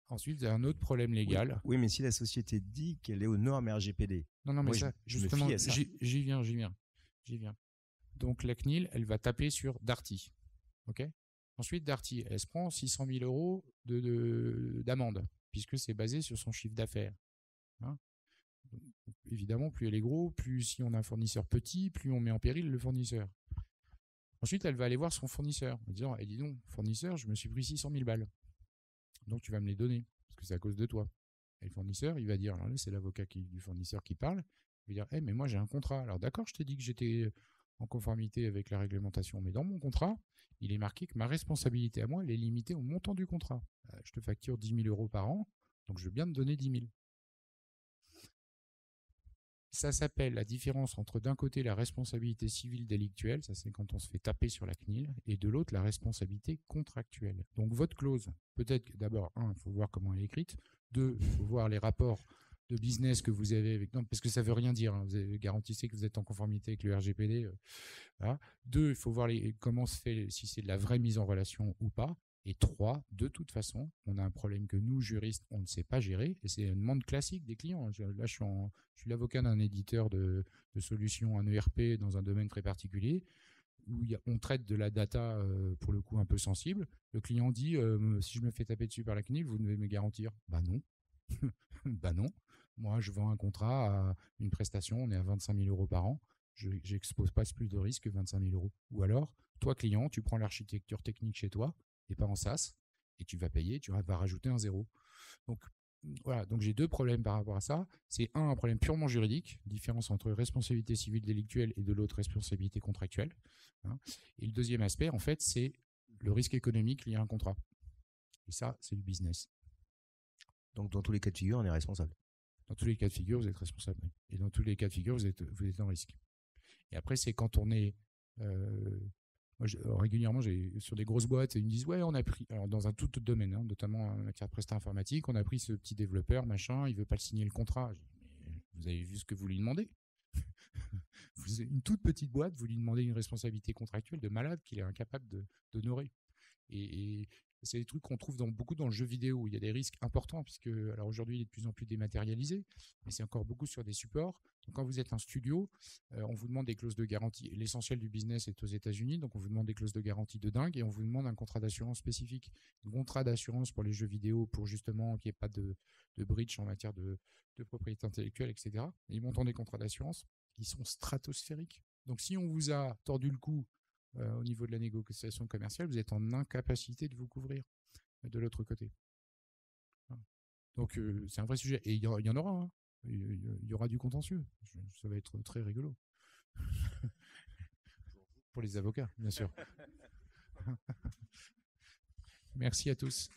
Ensuite, il y a un autre problème légal. Oui, mais si la société dit qu'elle est aux normes RGPD. Non, mais moi, ça, justement, j'y viens. Donc la CNIL, elle va taper sur Darty. Okay. Ensuite, Darty, elle se prend 600 000 € d'amende, puisque c'est basé sur son chiffre d'affaires. Hein. Évidemment, plus elle est gros, plus si on a un fournisseur petit, plus on met en péril le fournisseur. Ensuite, elle va aller voir son fournisseur, en disant, dis donc, fournisseur, je me suis pris 600 000 balles. Donc tu vas me les donner, parce que c'est à cause de toi. Et le fournisseur, il va dire, alors là, c'est l'avocat du fournisseur qui parle, il va dire, mais moi j'ai un contrat. Alors d'accord, je t'ai dit que j'étais en conformité avec la réglementation, mais dans mon contrat, il est marqué que ma responsabilité à moi, elle est limitée au montant du contrat. Je te facture 10 000 € par an, donc je veux bien te donner 10 000. Ça s'appelle la différence entre d'un côté la responsabilité civile délictuelle, ça c'est quand on se fait taper sur la CNIL, et de l'autre la responsabilité contractuelle. Donc votre clause, peut-être que d'abord, il faut voir comment elle est écrite, 2, il faut voir les rapports de business que vous avez avec, non, parce que ça veut rien dire, hein, vous garantissez que vous êtes en conformité avec le RGPD. Voilà. 2, il faut voir comment se fait, si c'est de la vraie mise en relation ou pas. Et 3, de toute façon, on a un problème que nous, juristes, on ne sait pas gérer, et c'est une demande classique des clients. Là, je suis l'avocat d'un éditeur de solutions, un ERP dans un domaine très particulier, où on traite de la data, pour le coup, un peu sensible. Le client dit, si je me fais taper dessus par la CNIL, vous devez me garantir. Bah non. Bah non. Moi, je vends un contrat à une prestation, on est à 25 000 euros par an. Je n'expose pas plus de risque que 25 000 euros. Ou alors, toi, client, tu prends l'architecture technique chez toi, et pas en SaaS, et tu vas payer, tu vas rajouter un 0. Donc, voilà. Donc, j'ai 2 problèmes par rapport à ça. C'est un problème purement juridique, différence entre responsabilité civile délictuelle et de l'autre responsabilité contractuelle. Hein. Et le deuxième aspect, en fait, c'est le risque économique lié à un contrat. Et ça, c'est du business. Donc, dans tous les cas de figure, on est responsable. Dans tous les cas de figure, vous êtes responsable. Oui. Et dans tous les cas de figure, vous êtes en risque. Et après, c'est quand on est... moi, régulièrement, sur des grosses boîtes, ils me disent, ouais, on a pris, alors dans un tout autre domaine, hein, notamment en matière de prestat informatique, on a pris ce petit développeur, machin, il veut pas le signer le contrat. Vous avez vu ce que vous lui demandez? Vous avez une toute petite boîte, vous lui demandez une responsabilité contractuelle de malade qu'il est incapable d'honorer. Et c'est des trucs qu'on trouve beaucoup dans le jeu vidéo, où il y a des risques importants, puisque alors aujourd'hui il est de plus en plus dématérialisé, mais c'est encore beaucoup sur des supports. Donc quand vous êtes un studio, on vous demande des clauses de garantie. L'essentiel du business est aux États-Unis, donc on vous demande des clauses de garantie de dingue, et on vous demande un contrat d'assurance spécifique. Un contrat d'assurance pour les jeux vidéo, pour justement qu'il n'y ait pas de breach en matière de propriété intellectuelle, etc. Et les montants des contrats d'assurance, ils sont stratosphériques. Donc si on vous a tordu le cou au niveau de la négociation commerciale, vous êtes en incapacité de vous couvrir de l'autre côté. Donc c'est un vrai sujet. Et il y en aura. Hein. Il y aura du contentieux. Ça va être très rigolo. Pour les avocats, bien sûr. Merci à tous.